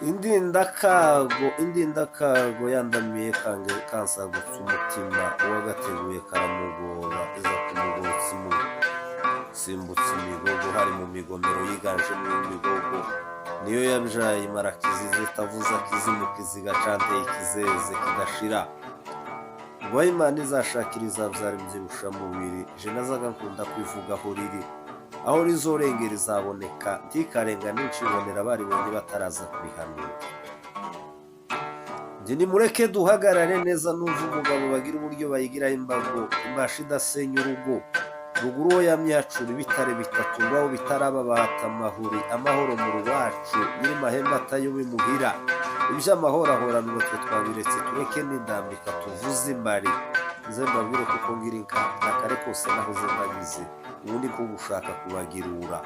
Indinda Kago yandamiye kange kansagutse umutima uwagateguye karamugora iza kumugotsa simbutse imigogo hari mu migomero yiganjemo imigogo niyo yabyaye imarakizi zitavuza kizimukizi gacante ikizeze kidashira ngo Imana izashakiriza byari byibusha mubiri je nazaga nkunda kwivuga aho riri aho rizorengera izaboneka ntikarenga n'icibonera bari bonye bataraza kubihanura nje nimureke duhagarare neza numva umugabo bagira uburyo bayigiraho imbago imbasha idasenya urugo ruguru wo yamyacura ibitare bitatu ngaho bitaraba bahata amahoro mu ruwacu nyiri mahembe atayobe muhira iby'amahoro ahorana twe twabiretse tureke n'indambika tuvuze imbari nze mbabwire kuko ngira inka nakare kose nahoze mbagize ubundi ko gushaka kubagirura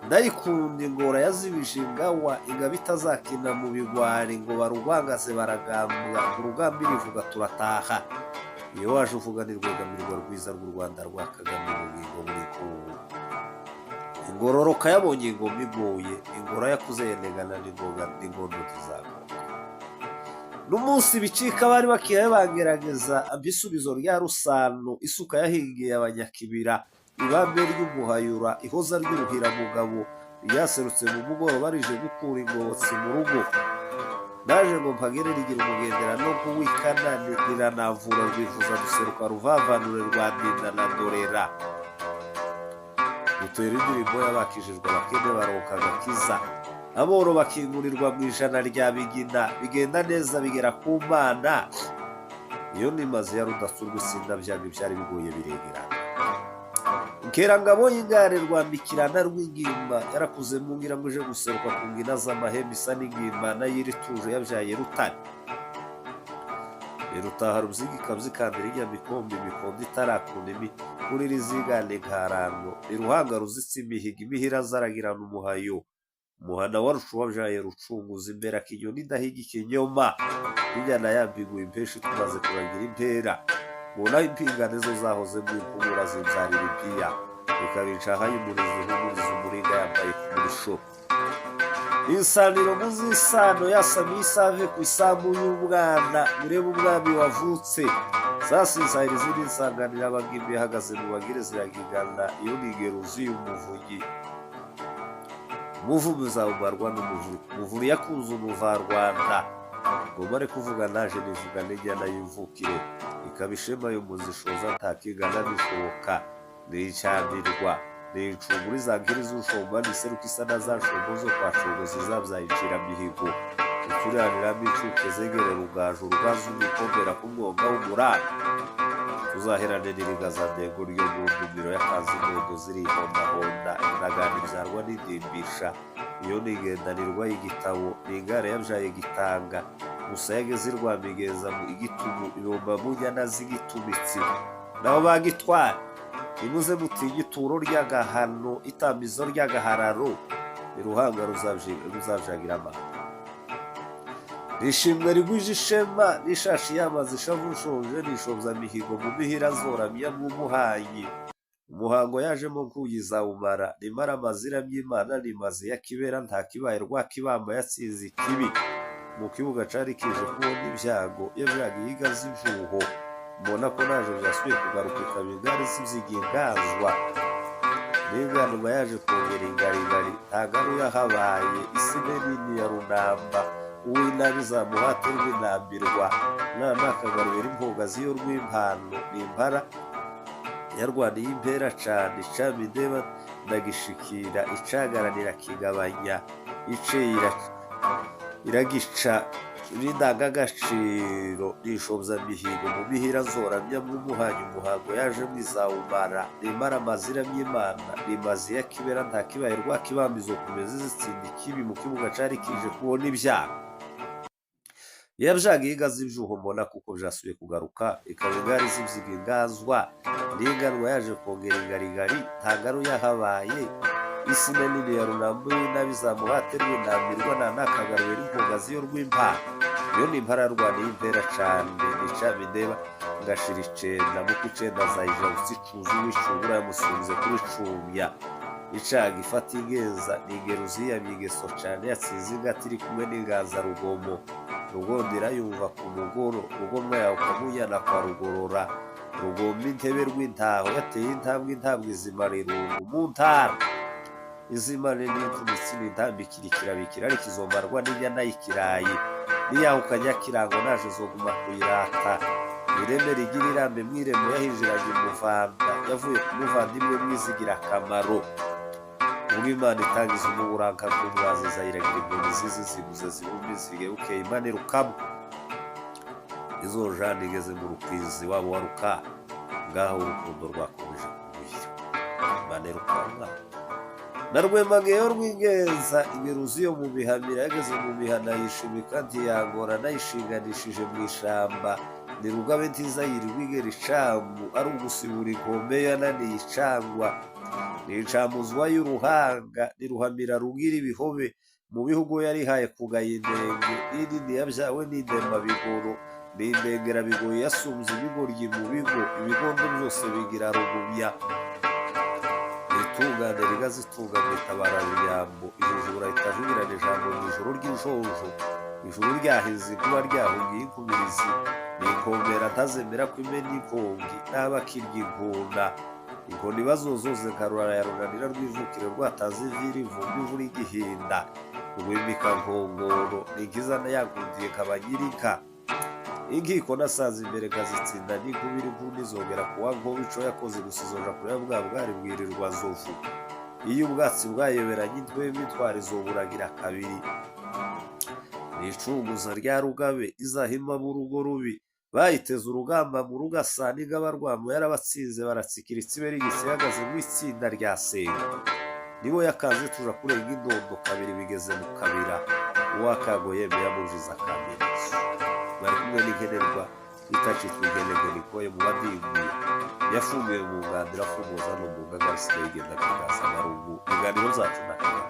ndayikunda ingora yazibije ingawa ingabo itazakina mu bigwari ngo barugwangaze baragambwa urugamba irivuga turataha iyo waje uvuga ni rwegamirwa rwiza rw'u Rwanda rwa Kagame n'ubwigo muri kubu ingororoka yabonye ingoma igoye ingora yakuze yenegana n'ingondo kizagoka n'umunsi bicika bari bakiye bagerageza abisubizo rya rusano isuka yahingiye abanyakibira ibambe ry'umuhayura ihoza ry'uruhira mugabo ryaserutse mu mugoroba rije gukura ingobotsi mu rugo naje ngo mpagere rigira umugendera no kuwikana riranavura rwifuza guseruka ruvavanure rwa Ndinda na Dorera rutera indirimbo y'abakijijwe abakene baronka agakiza aboro bakingurirwa mu ijana rya Bigina bigenda neza bigera ku Mana iyo nimaze ya rudasurwa isinda byanga byari bigoye biregera Kera ngabo y'ingare rwambikirana rw'ingimba yarakuze mu ngira ngo uje guseruka ku ngina z'amahembe isa n'ingimba nayiri tuje yabyaye Rutare irutaha ruzigika byikandira ijya mikombe itarakunda kuri rizigane nkarano iruhanga ruzitse imihira zaragirana umuhana warushu wabyaye rucunguza imbere akinyoni idahiga ikinyoma inyana yambiguye impeshi tumaze kuragira impera Bona impingane zo zahoze mu impumura zinzarira impiya ikabica hayimuriza ihumuriza umuringa yambaye ku murisho insaniro muzisano yasamiye isave ku isambu y'umwana murebe umwami wavutse zasizahira izindi nsanganira abagimbi ihagaze mu bagire ziragigana iyo nigero uzuye umuvumo uzawumarwa n'umuvuri yakunze umuvarwanda ngo bare kuvuga naje nivuga n'ijyana y'imvukire ikaba ishema yo muzishoza ntakigana nishoboka n'icyandirwa n'icunguri zankiri z'ushomba n'iseruka isa na za shombo zo kwa shombo zizabzayicira mihigo ituriraniramo icuke zegere rugaju rugazu n'ikongera ku mwonga w'umuranga tuzaherane n'irigazandego ryo mu ndumiro y'akazi intego zirihondahonda inagana ibyarwa n'indimbisha iyo nigendanirwa y'igitabo n'ingare yabyaye gitanga gusa yageze irwamigeza mu igitumu ibomba mu nyana z'igitumitsi naho bagitwara imuze mutinya ituro ry'agahano itamizo ry'agahararo iruhanga ruzavyagira amahanga rishimwe rigwije ishema n'ishashi yamaze ishavu ushonje nishobza mihigo mu mihira zoramya mw'umuhanyi umuhango yajemo nk'uyizawumara nimara amazira my'Imana nimaze ya kibera nta kibaye rwakibamba yatsinze ikibi mu kibuga cari kije kubona ibyago yabyaga iyiga z'imvuho mbona ko naje byasubiye kugaruka ikaba ingari z'ivyigingazwa n'inganuma yaje kongera ingarigari ntagaru yahabaye isine nini ya runamba uw'inabi zamuhate rw'inambirwa nakagaruye impoga z'iyo rw'impano n'impara yarwaniye impera cane icamideba ndagishikira icagaranira kigabanya iceyira iragica n'indangagaciro n'ishobza mihigo mu mihira zoramya mw'umuhanyi umuhango yaje mwizawumara nimara amazira my'Imana nimaze ya kibera nta kibaye rwakibambizo kumeza zitsinda ikibi mu kibuga cari kije kubona ibyago yabyaga iyiga z'ibjuho mbona kuko byasubiye kugaruka ikaba ingari z'ivyigingazwa n'inganwa yaje kongera ingarigari ntagaru yahabaye isine nini ya runambu y'inabi zamuhate rw'inambirwa nakagaruye n'impoga z'iyo rw'impano iyo ni impara yarwaniye impera cane nicamideba ngashira icenda muko icenda zayija gusicuza uw'icungura yamusunze kuri cumya icaga ifata ingenza ningero uziyamye ingeso cane yatsinze ingati iri kumwe n'inganza rugomo rugondera yumva ku mugoro rugomwa yawe ukamunyana kwa rugorora rugomba intebe rw'intaho yateye intambwe izimara irungu mu ntara izimane n'imfunitsi n'intambikira ikirabikira ariko izomarwa n'inyana y'ikirayi niyahuka nyakirango naje zoguma kuyirata ireme rigira irambe mwiremo yahinjiranye umuvanda yavuye ku muvandimwe mwizigira akamaro ubwo Imana itangiza umuburanka bw'umwazi zayiragira inkoni zizi ziguze zibumizige bukeye Imana irukamo izo jana igeze mu rukwizi wabo wa ruka ngaho urukundo rwakomeje kugwira Imana irukamo na rwemangeyo rw'ingenza imiruzi yo mu mihamira yageze mu mihana yishimika ntiyangora nayishinganishije mu ishamba ni rugabe ntiza yirwigera icamu ari ugusibura inkombe yananiye icangwa ni incamuzwa y'uruhanga ni ruhamira rugira ibihobe mu bihugu yarihaye kugaya indenge n'inini yabyawe n'indema bigoro ni indengera bigoye yasumze ibigoryi mu bigo ibigondo byose bigira rugumya itungane rigazitunga mwitabara runyambo ijujura ritajugirana ijambo mu ijoro ry'injojo ijuru ryahize kuba ryahungiye inkubirizi ni inkongera ntazemera ko imena inkongi n'aba akirya inkunda inkoni bazozoze nkarura ya runanira rw'ivukiro rwataze ivira ivumbi ivura igihinda rwimika nkongoro ninkizana yagundiye nkabanyirika inkiko nasaza imbere nkazitsinda n'inkubiri inkuni izongera kuwa nkoba ico yakoze gusa izoja kureba bwa bwari bwirirwa zovu iyo ubwatsi bwayoberanye intwe imitwaro izoburagira kabiri n'icunguza rya rugabe izahima b'urugo rubi bayiteze urugamba mu rugasana ingaba rwamo yarabatsinze baratsikira itsibe rigisi ihagaze mu itsinda rya senga nibo yakaze tuja kurenga indondo kabiri bigeze mu kabira uwakago yemeye amujiza akamenyesho bari kumwe n'inkenerwa itacitwa inkenegwe nikoye mu badinguye yafunguye mu nganda irafunguza no mu ngaga isigaye igenda kugasa na rungu ibiganiro zacu nakira